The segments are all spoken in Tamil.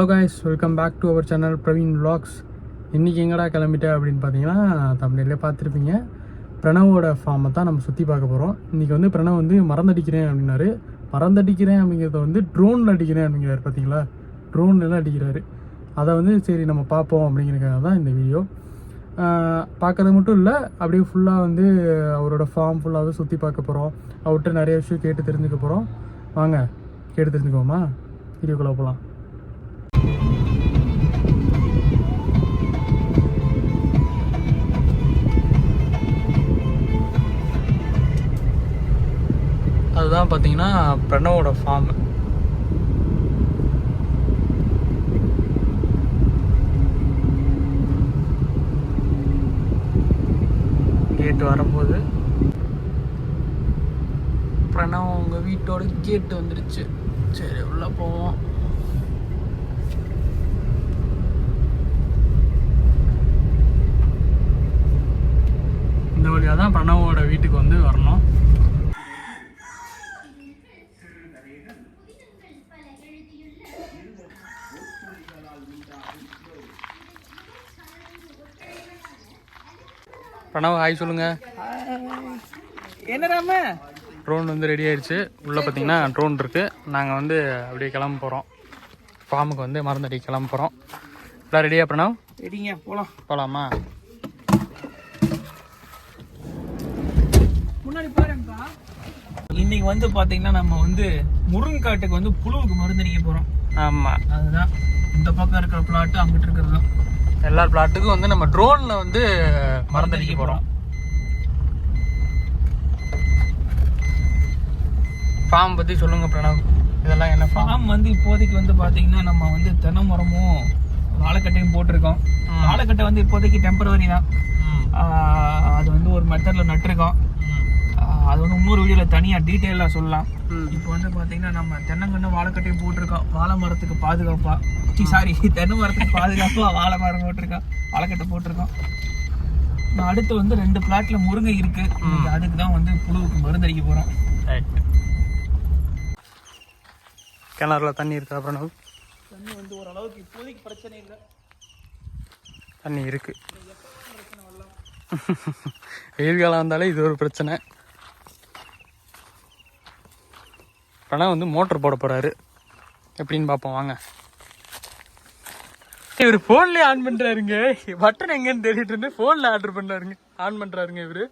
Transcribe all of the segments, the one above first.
Hello guys, welcome back to our channel Praveen vlogs. இன்றைக்கி எங்கடா கிளம்பிட்டேன் அப்படின்னு பார்த்தீங்கன்னா, தமிழ்லேயே பார்த்துருப்பீங்க, பிரணவோட ஃபார்மை தான் நம்ம சுற்றி பார்க்க போகிறோம். இன்றைக்கி வந்து பிரணவ் வந்து மறந்தடிக்கிறேன் அப்படின்னாரு. மறந்தடிக்கிறேன் அப்படிங்கிறத வந்து ட்ரோனில் அடிக்கிறேன் அப்படிங்கிறாரு. பார்த்தீங்களா, ட்ரோன்லாம் அடிக்கிறாரு. அதை வந்து சரி நம்ம பார்ப்போம் அப்படிங்கிறதுக்காக தான் இந்த வீடியோ. பார்க்கறது மட்டும் இல்லை, அப்படியே ஃபுல்லாக வந்து அவரோட ஃபார்ம் ஃபுல்லாகவே சுற்றி பார்க்க போகிறோம். அவர்கிட்ட நிறைய விஷயம் கேட்டு தெரிஞ்சுக்க போகிறோம். வாங்க கேட்டு தெரிஞ்சுக்கோமா, வீடியோக்குள்ளே போகலாம். அதுதான் பார்த்தீங்கன்னா பிரணவோட ஃபார்ம். கேட்டு வரும்போது பிரணவ் உங்கள் வீட்டோட கேட்டு வந்துடுச்சு. சரி உள்ள போவோம். இந்த வழியாக தான் பிரணவோட வீட்டுக்கு வந்து வரணும். பிரணவ் ஹாய் சொல்லுங்க. என்ன ட்ரோன் வந்து ரெடி ஆயிடுச்சு. உள்ளே பார்த்தீங்கன்னா ட்ரோன் இருக்குது. நாங்கள் வந்து அப்படியே கிளம்ப போகிறோம். ஃபார்முக்கு வந்து மருந்தடி கிளம்ப போகிறோம். எல்லாம் ரெடியா பிரணவ்? ரெடிங்க, போகலாமா? முன்னாடி பாருங்கப்பா. இன்னைக்கு வந்து பார்த்தீங்கன்னா நம்ம வந்து முருங்காட்டுக்கு வந்து புழுவுக்கு மருந்தடிக்க போகிறோம். ஆமாம், அதுதான் இந்த பக்கம் இருக்கிற பிளாட்டு, அங்கிட்டு இருக்கிறது தான். எல்லா பிளாட்டுக்கும் வந்து நம்ம ட்ரோனில் வந்து மருந்தடிக்க போகிறோம். ஃபார்ம் பற்றி சொல்லுங்கள் பிரணவ். இதெல்லாம் என்ன ஃபார்ம் வந்து இப்போதைக்கு வந்து பார்த்தீங்கன்னா நம்ம வந்து தென்னை மரமும் வாழைக்கட்டையும் போட்டிருக்கோம். வாழைக்கட்டை வந்து இப்போதைக்கு டெம்பரவரி தான். அது வந்து ஒரு மெத்தடில் நட்டுருக்கோம். அது வந்து இன்னொரு வீடியோவில் தனியாக டீட்டெயிலாக சொல்லலாம். இப்போ வந்து பார்த்தீங்கன்னா நம்ம தென்னங்கன்று வாழைக்கட்டையும் போட்டிருக்கோம். வாழை மரத்துக்கு பாதுகாப்பாக, தென்னை மரத்துக்கு பாதுகாப்பாக வாழை மரம் போட்டிருக்கோம், வாழைக்கட்டை போட்டிருக்கோம். அடுத்து வந்து 2 பிளாட்ல முருங்கை இருக்கு. அதுக்கு தான் வந்து புழுவுக்கு மருந்தடிக்க போகிறோம். கிணறுல தண்ணி இருக்கா பிரணவ்? தண்ணி வந்து ஓரளவுக்கு இப்போதைக்கு பிரச்சனை இல்லை. தண்ணி இருக்கு. வெயில் காலம் வந்தாலே இது ஒரு பிரச்சனை. பிரணவ் வந்து மோட்டர் போட போறாரு. எப்படின்னு பார்ப்போம் வாங்க. இவர் ஃபோன்லேயே ஆன் பண்ணுறாருங்க. பட்டன் எங்கன்னு தேடிட்டு இருந்து ஃபோனில் ஆர்டர் பண்ணுறாருங்க, ஆன் பண்ணுறாருங்க இவர்.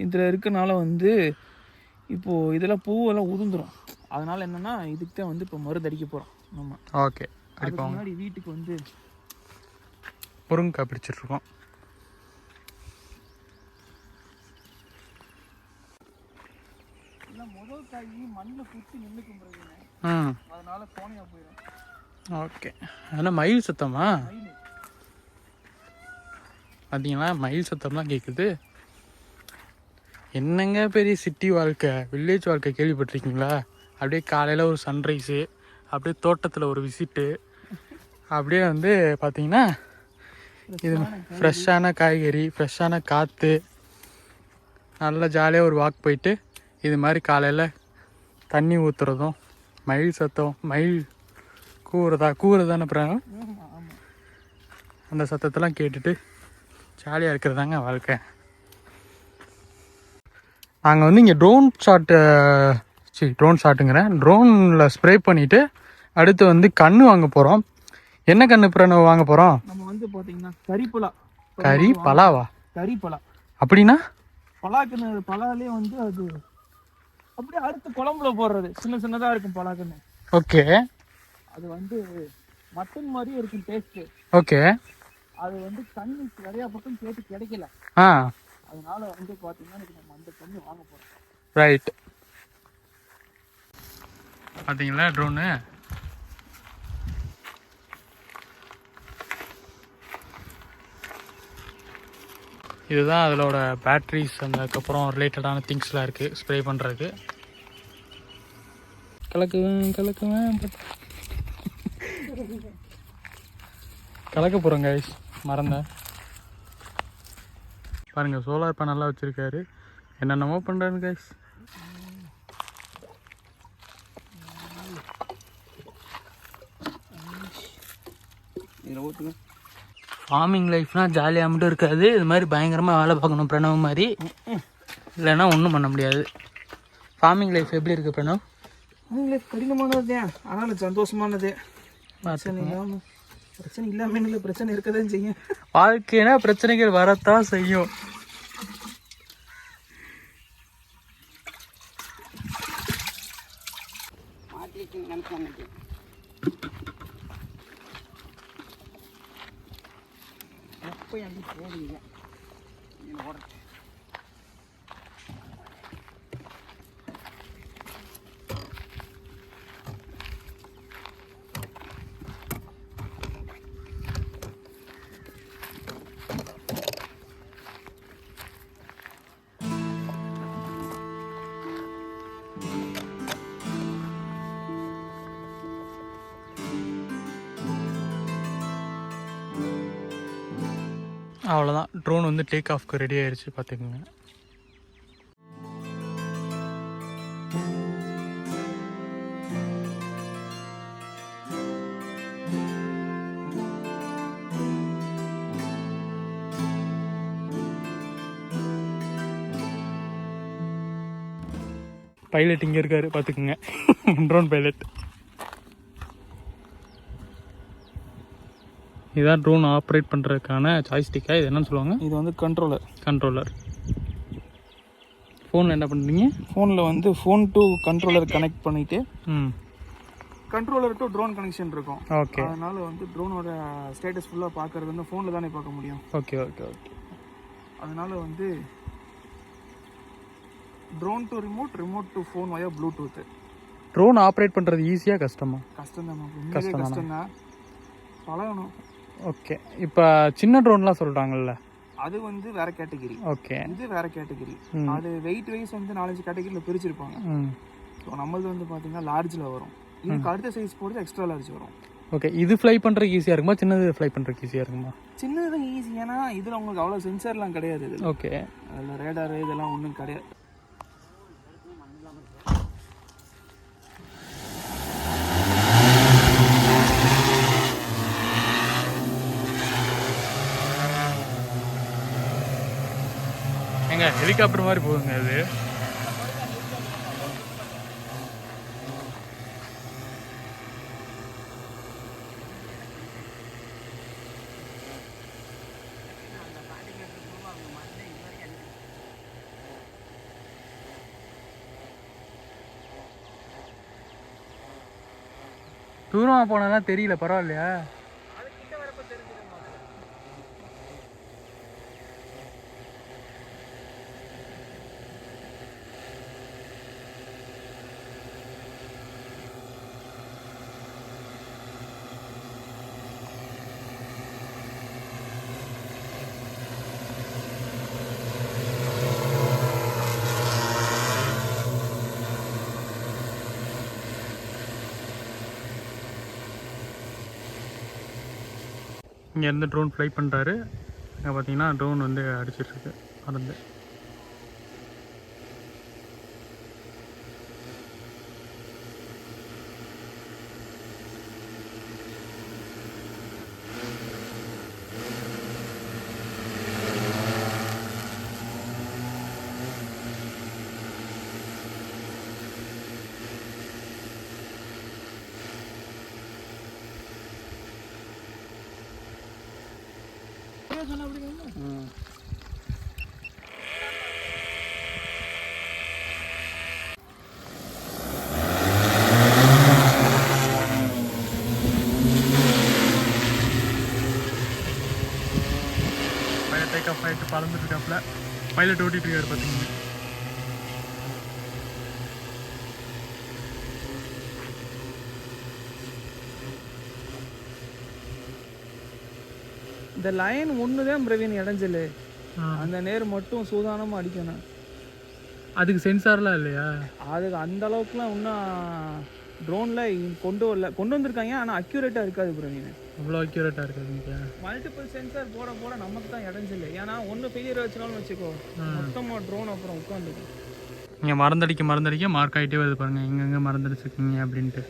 இதில் இருக்கனால வந்து இப்போது இதெல்லாம் பூவெல்லாம் உதிர்ந்துடும். அதனால் என்னென்னா இதுக்கு தான் வந்து இப்போ மருந்து அடிக்க போகிறோம் நம்ம. ஓகே, அதுக்கு முன்னாடி வீட்டுக்கு வந்து முருங்கக்காய் பிடிச்சிட்ருக்கோம். எல்லாம் முதல் காய் மண்ணில் குத்தி நின்றுக்கும் பிறகு அதனால கோணையாக போயிடும். ஓகே, ஆனால் மயில் சத்தமா பார்த்தீங்களா? மயில் சத்தம்லாம் கேட்குது. என்னங்க பெரிய சிட்டி வாழ்க்கை, வில்லேஜ் வாழ்க்கை கேள்விப்பட்டிருக்கீங்களா? அப்படியே காலையில் ஒரு சன்ரைஸு, அப்படியே தோட்டத்தில் ஒரு விசிட்டு, அப்படியே வந்து பார்த்தீங்கன்னா இது ஃப்ரெஷ்ஷான காய்கறி, ஃப்ரெஷ்ஷான காற்று, நல்லா ஜாலியாக ஒரு வாக் போயிட்டு இது மாதிரி காலையில் தண்ணி ஊற்றுறதும், மயில் சத்தம், மயில் கூவுறதானே அப்புறம் அந்த சத்தத்தெல்லாம் கேட்டுட்டு ஜாலியாக இருக்கிறதாங்க வாழ்க்கை. நாங்கள் வந்து இங்கே ட்ரோன் ஷாட்டுங்கிறேன் ஸ்ப்ரே பண்ணிவிட்டு அடுத்து வந்து கன்று வாங்க போகிறோம். என்ன கன்று பிரணவ் வாங்க போகிறோம்? நம்ம வந்து பார்த்தீங்கன்னா பலாவா? பலா அப்படின்னா பலாக்கன்று, பலாலே வந்து அது அப்படியே அடுத்து குழம்புல போடுறது. சின்னதாக இருக்கும் பலாக்கன்று. ஓகே, அது வந்து மட்டன் மாதிரியே இருக்கும் டேஸ்ட்டு. ஓகே, அது வந்து தண்ணி நிறையா பக்கம் கேட்டு கிடைக்கல. அதனால வந்து பார்த்தீங்கன்னா நம்ம அந்த தண்ணி வாங்க போகிறோம். ரைட், பார்த்தீங்களா ட்ரோனு இதுதான் அதோட பேட்ரிஸ், அதுக்கப்புறம் ரிலேட்டடான திங்ஸ்லாம் இருக்குது ஸ்ப்ரே பண்ணுறதுக்கு. கலக்குவேன் கலக்க போகிறோம் கைஸ், மறந்தேன். பாருங்கள் சோலார் பேனல்லாம் வச்சுருக்காரு, என்னென்னமோ பண்ணுறாரு கைஸ். ஃபார்மிங் லைஃப்னால் ஜாலியாக மட்டும் இருக்காது, இது மாதிரி பயங்கரமாக வேலை பார்க்கணும் பிரணவ் மாதிரி, இல்லைன்னா ஒன்றும் பண்ண முடியாது. ஃபார்மிங் லைஃப் எப்படி இருக்குது பிரணவ்? ஃபார்மிங் லைஃப் கடினமானது, ஆனால் சந்தோஷமானது. பிரச்சனை இல்லாமல் இல்லை, பிரச்சனை இருக்கதான் செய்யும். வாழ்க்கைனா பிரச்சனைகள் வரத்தான் செய்யும். அவ்வளோதான், ட்ரோன் வந்து டேக் ஆஃப்க்கு ரெடி ஆயிடுச்சு பார்த்துக்குங்க. பைலட் இங்கே இருக்காரு பார்த்துக்குங்க, ட்ரோன் பைலட். இதுதான் ட்ரோன் ஆப்ரேட் பண்ணுறதுக்கான ஜாய்ஸ்டிக்கா, இது என்னன்னு சொல்லுவாங்க? இது வந்து கண்ட்ரோலர். ஃபோனில் என்ன பண்ணுறீங்க? ஃபோனில் வந்து ஃபோன் டு கண்ட்ரோலர் கனெக்ட் பண்ணிவிட்டு கண்ட்ரோலர் டு ட்ரோன் கனெக்ஷன் இருக்கும். ஓகே, அதனால் வந்து ட்ரோனோட ஸ்டேட்டஸ் ஃபுல்லாக பார்க்குறது வந்து ஃபோனில் தானே பார்க்க முடியும். Okay okay okay. அதனால் வந்து drone to remote to phone via Bluetooth. Drone operate பண்ணுறது ஈஸியாக கஷ்டம் தான், பழகணும். ஓகே, இப்போ சின்ன ட்ரோன்லாம் சொல்கிறாங்கல்ல, அது வந்து வேற கேட்டகிரி. ஓகே, இது வேற கேட்டகிரி. அது வெயிட் வைஸ் வந்து 4-5 கேட்டகிரியில் பிரிச்சிருப்பாங்க. ஸோ நம்மளது வந்து பார்த்தீங்கன்னா லார்ஜில் வரும், இதுக்கு அடுத்த சைஸ் போகிறது எக்ஸ்ட்ரா லார்ஜ் வரும். ஓகே, இது ஃப்ளை பண்ணுறதுக்கு ஈஸியாக இருக்குமா, சின்னது ஃப்ளை பண்ணுறதுக்கு ஈஸியாக இருக்குமா? சின்னது தான் ஈஸி, ஏன்னா இதில் உங்களுக்கு அவ்வளோ சென்சார்லாம் கிடையாது. இது ஓகே, அதில் ரேடார் இதெல்லாம் ஒன்றும் கிடையாது. ஹெலிகாப்டர் மாதிரி போகுங்க அது. தூரமாக போனாலாம் தெரியல, பரவாயில்லையா? இங்கேருந்து ட்ரோன் ஃப்ளை பண்ணுறாரு. இங்கே பார்த்தீங்கன்னா ட்ரோன் வந்து அடிச்சிட்ருக்கு மறந்து. டேக் ஆஃப் ஆகிட்டு பறந்துட்டு இருக்காப்புல, பைலட் ஓட்டிட்டு இருக்காரு பார்த்தீங்கன்னா. இந்த லைன் ஒன்று தான் பிரவீன் இடைஞ்சல். அந்த நேர் மட்டும் சூதானமாக அடிக்கணும். அதுக்கு சென்சார்லாம் இல்லையா? அதுக்கு அந்த அளவுக்குலாம் இன்னும் ட்ரோனில் கொண்டு வந்திருக்காங்க. ஆனால் அக்யூரேட்டாக இருக்காது பிரவீன். அவ்வளோ அக்யூரேட்டாக இருக்காது. மல்டிபிள் சென்சார் போட போட நமக்கு தான் இடைஞ்சில்லை. ஏன்னா ஒன்று ஃபெயிலியர் வச்சுனாலும் வச்சுக்கோ, மொத்தமாக ட்ரோன் அப்புறம் உட்காந்துக்கும். இங்கே மறந்தடிக்க மார்க் ஆகிட்டே வருது பாருங்கள், எங்கெங்கே மறந்துடுச்சுருக்கீங்க அப்படின்ட்டு.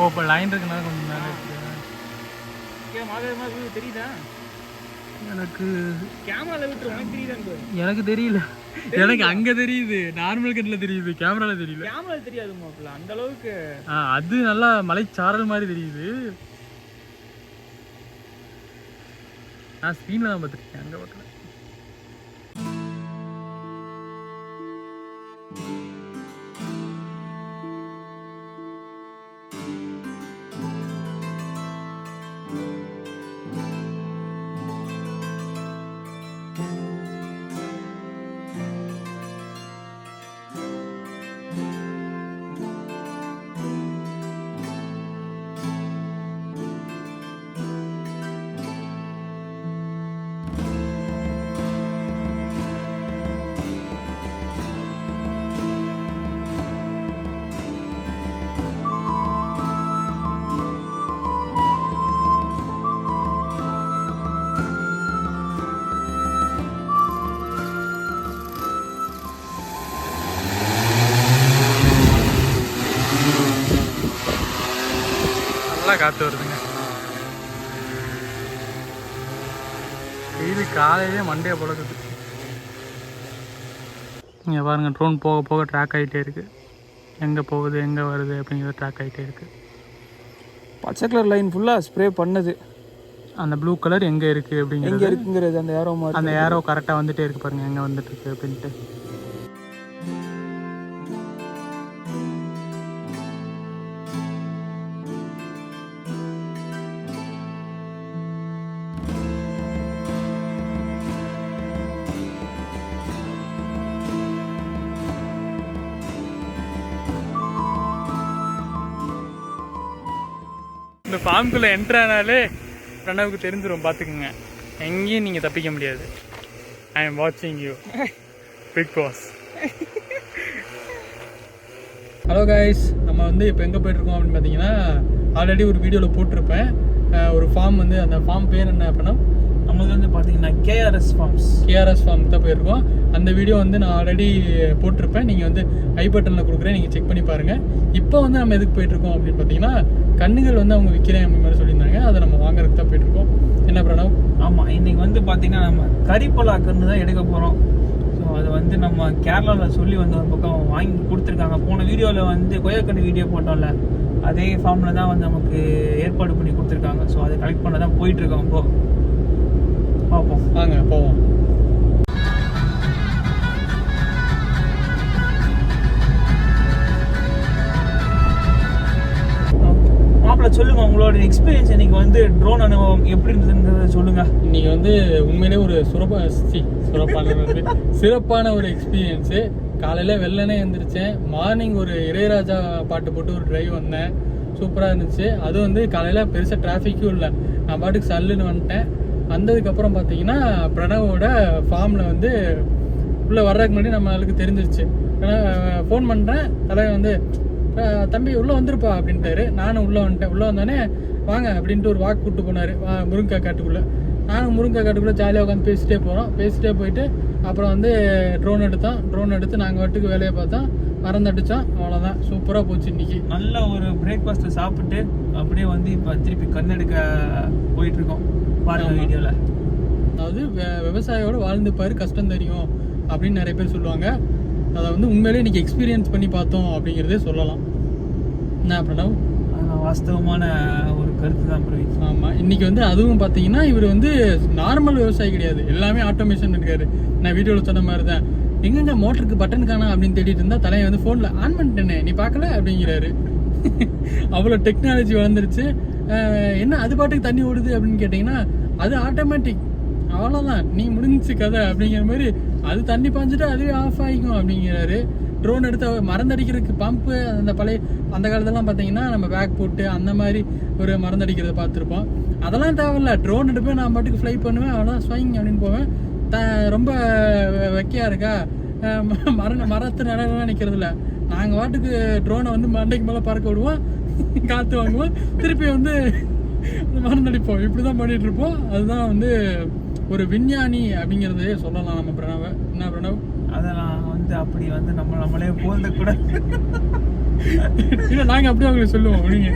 ஓ, இப்போ லைன் இருக்குன்னா கொஞ்சம் மேலே இருக்கு. தெரியுதா? எனக்கு கேமராவில் விட்டு உனக்கு தெரியுதா? எனக்கு தெரியல. எனக்கு அங்கே தெரியுது, நார்மல் கட்டில் தெரியுது, கேமராவில் தெரியல. கேமராவில் தெரியாது மாப்பிள்ள அந்த அளவுக்கு. அது நல்லா மலைச்சாரல் மாதிரி தெரியுது. நான் ஸ்க்ரீனில் தான் பார்த்துருக்கேன், அங்கே பார்க்கல. நல்லா காற்று வருதுங்க. இது காலையிலே மண்டையை புழக்குது. இங்கே பாருங்கள், ட்ரோன் போக போக ட்ராக் ஆகிட்டே இருக்குது. எங்கே போகுது எங்கே வருது அப்படிங்கிறது ட்ராக் ஆகிட்டே இருக்குது. பச்சை கலர் லைன் ஃபுல்லாக ஸ்ப்ரே பண்ணது. அந்த ப்ளூ கலர் எங்கே இருக்குது எங்கே இருக்குங்கிறது அந்த ஏரோ மாதிரி. அந்த ஏரோ கரெக்டாக வந்துகிட்டே இருக்குது பாருங்கள், எங்கே வந்துட்டுருக்கு அப்படின்ட்டு. இந்த ஃபார்முக்குள்ளே என்ட்ரானாலே பிரணவுக்கு தெரிஞ்சிடும், பார்த்துக்குங்க. எங்கேயும் நீங்கள் தப்பிக்க முடியாது. ஐ எம் வாட்சிங் you Bigg Boss. Hello guys, நம்ம வந்து இப்போ எங்கே போய்ட்டுருக்கோம் அப்படின்னு பார்த்தீங்கன்னா, ஆல்ரெடி ஒரு வீடியோவில் போட்டிருப்பேன். ஒரு ஃபார்ம் வந்து, அந்த ஃபார்ம் பேர் என்ன அப்படின்னா, நம்மளுக்கு வந்து பார்த்தீங்கன்னா கேஆர்எஸ் ஃபார்ம் தான் போயிருக்கோம். அந்த வீடியோ வந்து நான் ஆல்ரெடி போட்டிருப்பேன். நீங்கள் வந்து ஐ பட்டனில் கொடுக்குறேன், நீங்கள் செக் பண்ணி பாருங்கள். இப்போ வந்து நம்ம எதுக்கு போயிட்டுருக்கோம் அப்படின்னு பார்த்தீங்கன்னா, கண்ணுகள் வந்து அவங்க விற்கிறேன் அப்படி மாதிரி சொல்லியிருந்தாங்க. அதை நம்ம வாங்குறதுக்கு தான் போயிட்டுருக்கோம். என்ன பிரணவ்? ஆமாம், இன்றைக்கி வந்து பார்த்தீங்கன்னா நம்ம கறிப்பலா கன்று தான் எடுக்க போகிறோம். ஸோ அது வந்து நம்ம கேரளாவில் சொல்லி வந்து ஒரு பக்கம் வாங்கி கொடுத்துருக்காங்க. போன வீடியோவில் வந்து கொய்யாக்கன்று வீடியோ போட்டோம்ல, அதே ஃபார்மில் தான் வந்து நமக்கு ஏற்பாடு பண்ணி கொடுத்துருக்காங்க. ஸோ அதை கலெக்ட் பண்ண தான் போயிட்டுருக்கோம். இப்போ பார்ப்போம், வாங்க போவோம். மாப்பிள்ள சொல்லுங்க, உங்களோட எக்ஸ்பீரியன்ஸ் இன்னைக்கு வந்து ட்ரோன் அனுபவம் எப்படி இருந்ததுங்கிறத சொல்லுங்க. இன்னைக்கு வந்து உண்மையிலே ஒரு சிறப்பான ஒரு எக்ஸ்பீரியன்ஸு. காலையில் வெள்ளனே எழுந்திரிச்சேன். மார்னிங் ஒரு இளையராஜா பாட்டு போட்டு ஒரு டிரைவ் வந்தேன். சூப்பராக இருந்துச்சு. அது வந்து காலையில் பெருசாக டிராஃபிக்கும் இல்லை, நான் பாட்டுக்கு சல்லுன்னு வந்துட்டேன். வந்ததுக்கப்புறம் பார்த்தீங்கன்னா பிரணவோட ஃபார்மில் வந்து உள்ளே வர்றதுக்கு முன்னாடி நம்மளுக்கு தெரிஞ்சிருச்சு. ஏன்னா ஃபோன் பண்ணுறேன், தலைவர் வந்து தம்பி உள்ளே வந்துருப்பா அப்படின்ட்டாரு. நானும் உள்ளே வந்துட்டேன். உள்ளே வந்தோடனே வாங்க அப்படின்ட்டு ஒரு வாக்கு கூப்பிட்டு போனார் முருங்கக்காய் காட்டுக்குள்ளே. நானும் முருங்கக்காய் காட்டுக்குள்ளே ஜாலியாக உட்காந்து பேசிட்டே போயிட்டு அப்புறம் வந்து ட்ரோன் எடுத்து நாங்கள் வாட்டுக்கு வேலையை பார்த்தோம், மறந்துடிச்சோம். அவ்வளோதான், சூப்பராக போச்சு இன்னைக்கு. நல்ல ஒரு பிரேக்ஃபாஸ்ட்டை சாப்பிட்டு அப்படியே வந்து இப்போ திருப்பி கண்ணெடுக்க போயிட்டுருக்கோம் பாருங்க வீடியோவில். அதாவது விவசாயியோட வாழ்ந்துப்பாரு, கஷ்டம் தெரியும் அப்படின்னு நிறைய பேர் சொல்லுவாங்க. அதை வந்து உண்மையிலே இன்னைக்கு எக்ஸ்பீரியன்ஸ் பண்ணி பார்த்தோம் அப்படிங்கிறதே சொல்லலாம். என்ன பிரணவ்? வாஸ்தவமான ஒரு கருத்து தான் பிரவீன். ஆமாம், இன்னைக்கு வந்து அதுவும் பார்த்தீங்கன்னா இவர் வந்து நார்மல் விவசாயி கிடையாது, எல்லாமே ஆட்டோமேஷன் இருக்காரு. நான் வீடியோவில் சொன்ன மாதிரி தான். எங்கெங்க மோட்டருக்கு பட்டன் காணா அப்படின்னு தேடிட்டு இருந்தால் தலையை வந்து ஃபோனில் ஆன் பண்ணிட்டேனே நீ பார்க்கல அப்படிங்கிறாரு. அவ்வளோ டெக்னாலஜி வளர்ந்துருச்சு. என்ன அது பாட்டுக்கு தண்ணி ஓடுது அப்படின்னு கேட்டிங்கன்னா அது ஆட்டோமேட்டிக், அவ்வளோதான், நீ முடிஞ்சிச்சு கதை அப்படிங்கிற மாதிரி. அது தண்ணி பாஞ்சிட்டு அதுவே ஆஃப் ஆகிக்கும் அப்படிங்கிறாரு. ட்ரோன் எடுத்து மருந்தடிக்கிறதுக்கு பம்பு, அந்த பழைய அந்த காலத்துலாம் பார்த்தீங்கன்னா நம்ம பேக் போட்டு அந்த மாதிரி ஒரு மருந்தடிக்கிறத பார்த்துருப்போம். அதெல்லாம் தேவையில்ல, ட்ரோன் எடுப்பேன், நான் பாட்டுக்கு ஃப்ளை பண்ணுவேன், அவ்வளோதான், ஸ்வைங் அப்படின்னு போவேன். ரொம்ப வெக்கையா இருக்கா, மரத்து நிலையெல்லாம் நிற்கிறதில்ல, நாங்கள் பாட்டுக்கு ட்ரோனை வந்து மண்டைக்கு மேலே பறக்க விடுவோம், காற்று வாங்குவோம், திருப்பி வந்து மருந்தடிப்போம். இப்படி தான் பண்ணிட்டு இருப்போம். அதுதான் வந்து ஒரு விஞ்ஞானி அப்படிங்கிறதே சொல்லலாம் நம்ம பிரணவ. என்ன பிரணவ்? அதெல்லாம் வந்து அப்படி வந்து நம்மளே போந்த கூட இல்லை, நாங்கள் அப்படியே அவங்களுக்கு சொல்லுவோம். நீங்க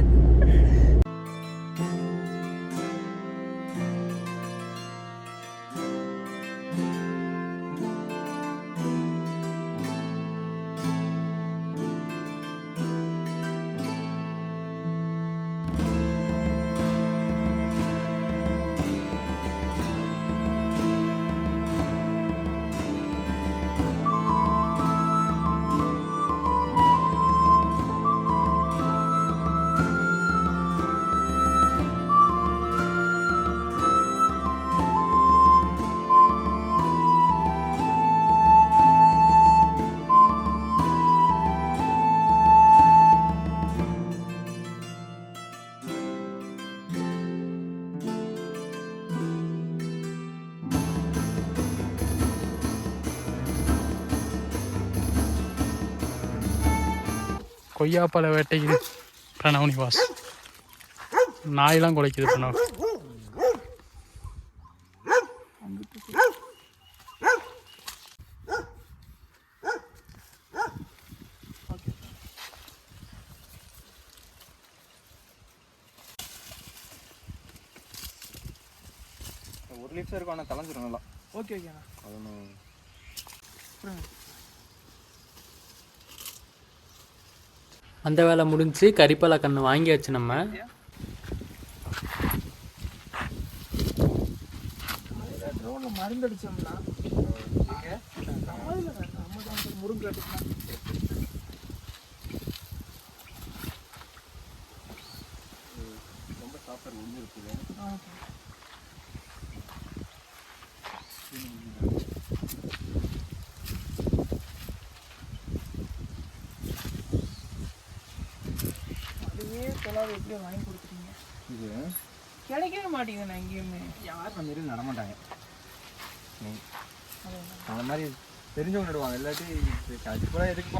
கொய்யாப்பழ வேட்டைக்குது பிரணவ் நிவாஸ். நாயெல்லாம் குலைக்குது பிரணவ். ஒரு லீஃப்ஸ் இருக்கும், ஆனால் கலைஞ்சிரும் நல்லா. ஓகே ஓகேண்ணா. அது ஒன்றும் அந்த வேலை முடிஞ்சு கறிப்பழ கன்று வாங்கியாச்சு நம்ம. ட்ரோனில் மருந்தடிச்சோம்னா முருங்கை ரொம்ப சாப்பிட்ற ஒன்று இருக்குது. அதுவே தொலாவை எப்படியோ வாங்கி கொடுத்துட்டீங்க. இது கிடைக்கவே மாட்டேங்குதுண்ணா எங்கேயுமே. யாரும் அந்த மாரி நடமாட்டாங்க. அந்த மாதிரி தெரிஞ்சவங்க நடுவாங்க, இல்லாட்டி அது கூட எதுக்கு.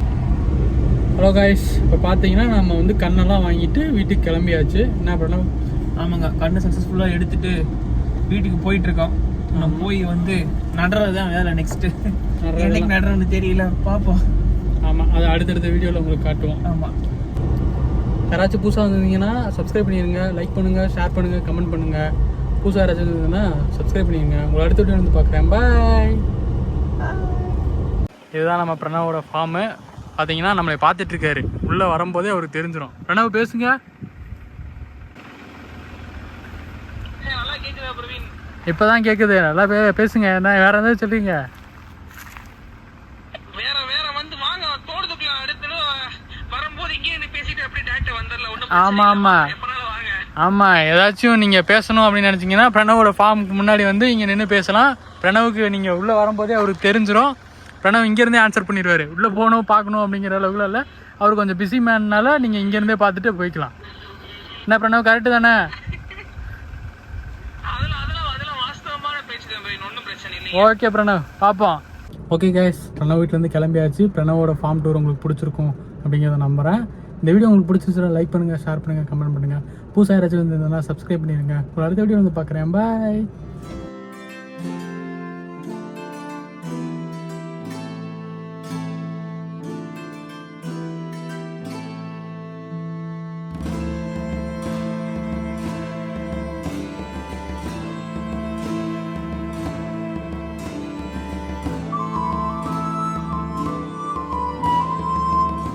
ஹலோ காய்ஸ், இப்போ பார்த்தீங்கன்னா நம்ம வந்து கண்ணெல்லாம் வாங்கிட்டு வீட்டுக்கு கிளம்பியாச்சு. என்ன பண்ணோம்? ஆமாங்க, கண்ணு சக்ஸஸ்ஃபுல்லாக எடுத்துட்டு வீட்டுக்கு போயிட்டு இருக்கோம். நம்ம போய் வந்து நடுறது தான் வேலை. நெக்ஸ்ட்டு என்னைக்கு நடுறோன்னு தெரியல, பார்ப்போம். ஆமாம், அது அடுத்தடுத்த வீடியோவில் உங்களுக்கு காட்டுவோம். ஆமாம், யாராச்சும் புதுசாக வந்திருந்தீங்கன்னா சப்ஸ்கிரைப் பண்ணிடுங்க, லைக் பண்ணுங்கள், ஷேர் பண்ணுங்கள், கமெண்ட் பண்ணுங்கள். புதுசாக யாராச்சும் இருந்ததுன்னா சப்ஸ்கிரைப் பண்ணிடுங்க. உங்களை அடுத்த வீடியோ வந்து பார்க்குறேன். பாய். இதுதான் நம்ம பிரணவோட ஃபார்மு. பார்த்தீங்கன்னா நம்மளை பார்த்துட்ருக்காரு. உள்ளே வரும்போதே அவருக்கு தெரிஞ்சிடும். பிரணவ் பேசுங்க. நல்லா கேட்குதா பிரவீன்? இப்போ தான் கேட்குது. நல்லா பேசுங்க. என்ன வேறு எதாவது சொல்லுங்க. வேற வந்து வாங்க, தோட்டத்துக்குள்ள அடுத்து வரும்போது இங்கே பேசிட்டு அப்படியே டேரக்டா வந்துடலாம். ஆமாம் ஆமாம் ஆமாம், ஏதாச்சும் நீங்கள் பேசணும் அப்படின்னு நினச்சிங்கன்னா பிரணவோட ஃபார்முக்கு முன்னாடி வந்து இங்கே நின்று பேசலாம். பிரணவுக்கு நீங்கள் உள்ளே வரும்போதே அவருக்கு தெரிஞ்சிடும். பிரணவ் இங்கேருந்தே ஆன்சர் பண்ணிடுவார். உள்ளே போகணும் பார்க்கணும் அப்படிங்கிற அளவுக்குலாம் இல்லை. அவர் கொஞ்சம் பிஸி மேன்னால நீங்கள் இங்கேருந்தே பார்த்துட்டு போய்க்கலாம். என்ன பிரணவ், கரெக்டு தானே? ஓகே பிரணவ், பார்ப்போம். ஓகே கைஸ், பிரணவ் வீட்டிலேருந்து கிளம்பியாச்சு. பிரணவோட ஃபார்ம் டூர் உங்களுக்கு பிடிச்சிருக்கும் அப்படிங்கிறத நம்புகிறேன். இந்த வீடியோ உங்களுக்கு பிடிச்சிருச்சுன்னா லைக் பண்ணுங்கள், ஷேர் பண்ணுங்கள், கமெண்ட் பண்ணுங்கள். புதுசாக யாராச்சும் இருந்ததுன்னா சப்ஸ்கிரைப் பண்ணிடுங்க. ஒரு அடுத்த வீடியோ வந்து பார்க்குறேன். பாய்.